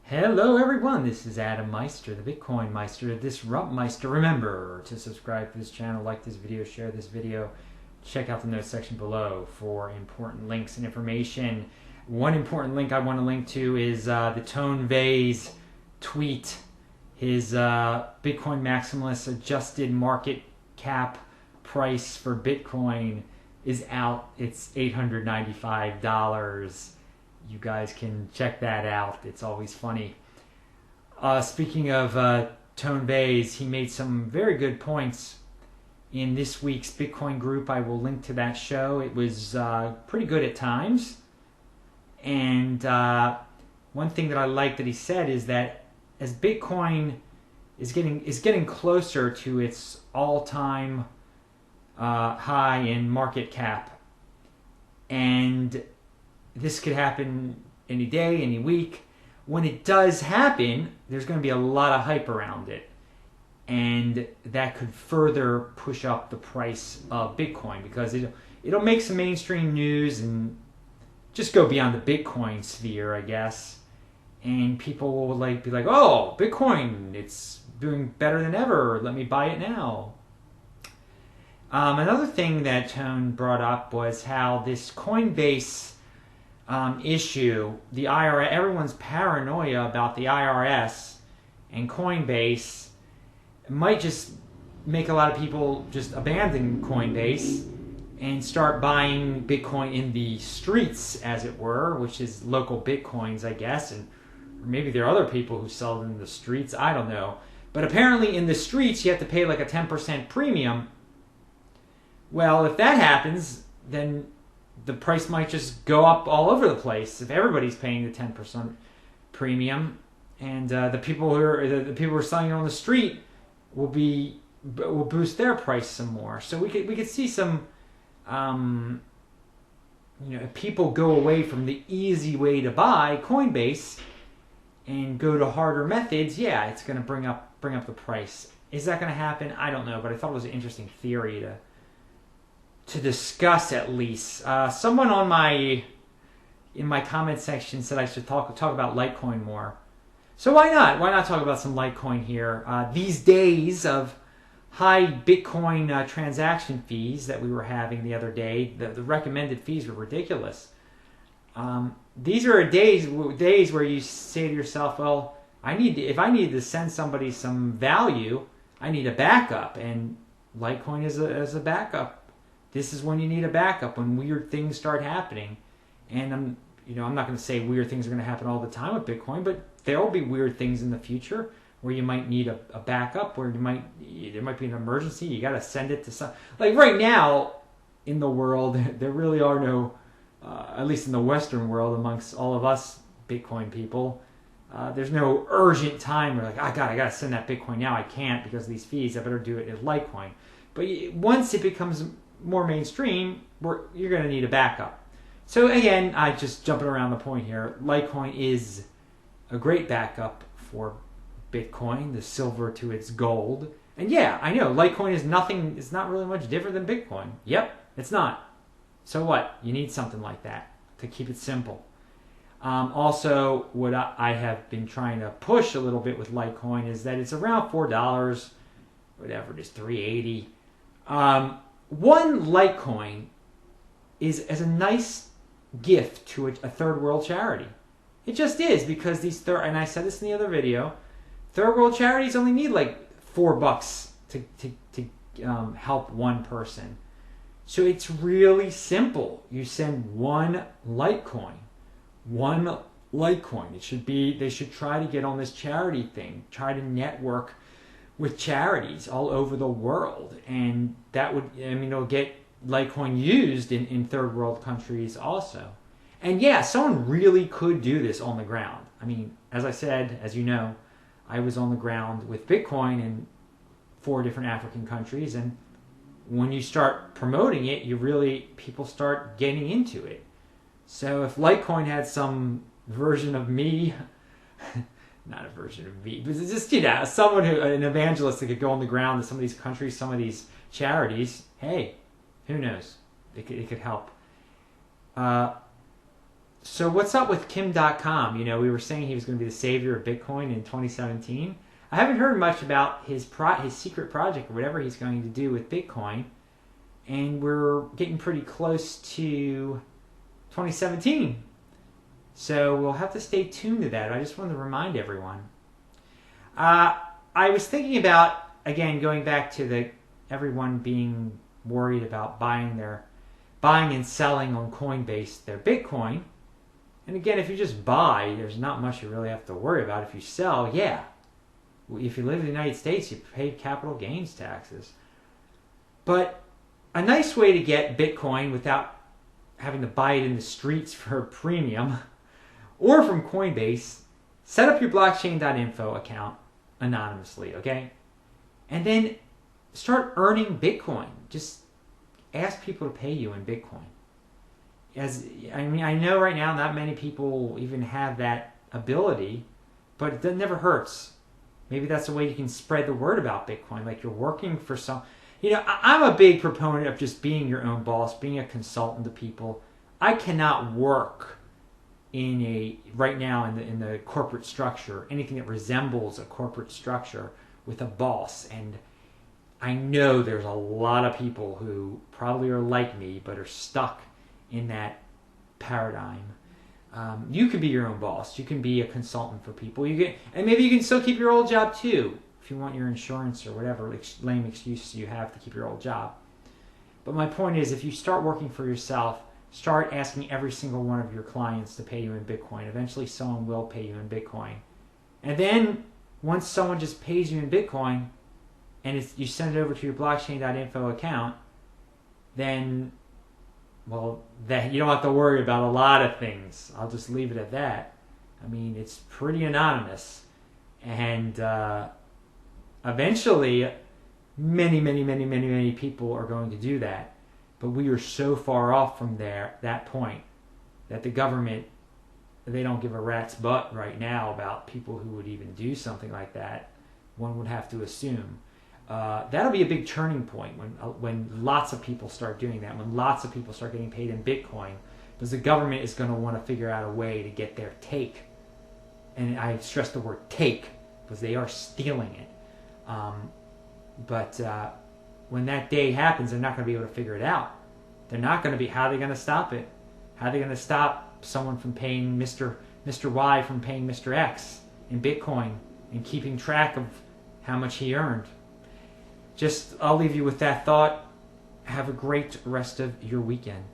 Hello everyone, this is Adam Meister, the Bitcoin Meister, the Disrupt Meister. Remember to subscribe to this channel, like this video, share this video. Check out the notes section below for important links and information. One important link I want to link to is the Tone Vays tweet. His Bitcoin maximalist adjusted market cap price for Bitcoin is out. It's $895. You guys can check that out. It's always funny. Speaking of Tone Vays, he made some very good points in this week's Bitcoin group. I will link to that show. It was pretty good at times. And one thing that I like that he said is that as Bitcoin is getting closer to its all-time high in market cap, and this could happen any day, any week. When it does happen, there's going to be a lot of hype around it. And that could further push up the price of Bitcoin because it'll make some mainstream news and just go beyond the Bitcoin sphere, I guess. And people will be like, oh, Bitcoin, it's doing better than ever. Let me buy it now. Another thing that Tone brought up was how this Coinbase issue, the IRS, everyone's paranoia about the IRS and Coinbase might just make a lot of people just abandon Coinbase and start buying Bitcoin in the streets, as it were, which is local Bitcoins, I guess, and or maybe there are other people who sell them in the streets, I don't know. But apparently in the streets you have to pay like a 10% premium. Well, if that happens, then the price might just go up all over the place if everybody's paying the 10% premium, and the people who are selling it on the street will boost their price some more. So we could see some people go away from the easy way to buy Coinbase and go to harder methods. Yeah, it's going to bring up the price. Is that going to happen? I don't know, but I thought it was an interesting theory to discuss at least. Someone in my comment section said I should talk about Litecoin more. So why not? Why not talk about some Litecoin here? These days of high Bitcoin transaction fees that we were having the other day, the recommended fees were ridiculous. These are days where you say to yourself, well, if I need to send somebody some value, I need a backup, and Litecoin is a backup. This is when you need a backup, when weird things start happening. And I'm not going to say weird things are going to happen all the time with Bitcoin, but there will be weird things in the future where you might need a backup, where there might be an emergency. You got to send it to some. Like right now in the world, there really are no, at least in the Western world, amongst all of us Bitcoin people, there's no urgent time where I got to send that Bitcoin now. I can't because of these fees. I better do it in Litecoin. But once it becomes more mainstream, you're going to need a backup. So again, I just jumping around the point here. Litecoin is a great backup for Bitcoin, the silver to its gold. And yeah, I know Litecoin is nothing. It's not really much different than Bitcoin. Yep, it's not. So what? You need something like that to keep it simple. Also, what I have been trying to push a little bit with Litecoin is that it's around $4, whatever it is, $3.80. One Litecoin is as a nice gift to a third world charity. It just is, because and I said this in the other video, third world charities only need like $4 to help one person. So it's really simple. You send one Litecoin. They should try to get on this charity thing, try to network with charities all over the world, and that would, it'll get Litecoin used in third world countries also. And yeah, someone really could do this on the ground. As I said, as you know, I was on the ground with Bitcoin in 4 different African countries, and when you start promoting it, people start getting into it. So if Litecoin had some version of me, not a version of me, but just, someone an evangelist that could go on the ground to some of these countries, some of these charities, hey, who knows? It could help. So what's up with Kim Dotcom? You know, we were saying he was going to be the savior of Bitcoin in 2017. I haven't heard much about his secret project or whatever he's going to do with Bitcoin, and we're getting pretty close to 2017. So we'll have to stay tuned to that. I just wanted to remind everyone. I was thinking about, again, going back to everyone being worried about buying and selling on Coinbase their Bitcoin. And again, if you just buy, there's not much you really have to worry about. If you sell, yeah. If you live in the United States, you pay capital gains taxes. But a nice way to get Bitcoin without having to buy it in the streets for a premium or from Coinbase, set up your blockchain.info account anonymously, okay? And then start earning Bitcoin. Just ask people to pay you in Bitcoin. I know right now not many people even have that ability, but it never hurts. Maybe that's a way you can spread the word about Bitcoin. Like you're working for some. You know, I'm a big proponent of just being your own boss, being a consultant to people. I cannot work right now in the corporate structure, anything that resembles a corporate structure with a boss. And I know there's a lot of people who probably are like me, but are stuck in that paradigm. You can be your own boss. You can be a consultant for people. And maybe you can still keep your old job too, if you want your insurance or whatever lame excuse you have to keep your old job. But my point is, if you start working for yourself, start asking every single one of your clients to pay you in Bitcoin. Eventually someone will pay you in Bitcoin. And then once someone just pays you in Bitcoin and you send it over to your blockchain.info account, then that you don't have to worry about a lot of things. I'll just leave it at that. I mean, it's pretty anonymous. And eventually, many people are going to do that. But we are so far off from that point, that the government, they don't give a rat's butt right now about people who would even do something like that. One would have to assume. That'll be a big turning point when lots of people start doing that, when lots of people start getting paid in Bitcoin, because the government is going to want to figure out a way to get their take. And I stress the word take, because they are stealing it. But when that day happens, they're not going to be able to figure it out. They're not going to be. How are they going to stop it? How are they going to stop someone from paying Mr. Y from paying Mr. X in Bitcoin and keeping track of how much he earned? I'll leave you with that thought. Have a great rest of your weekend.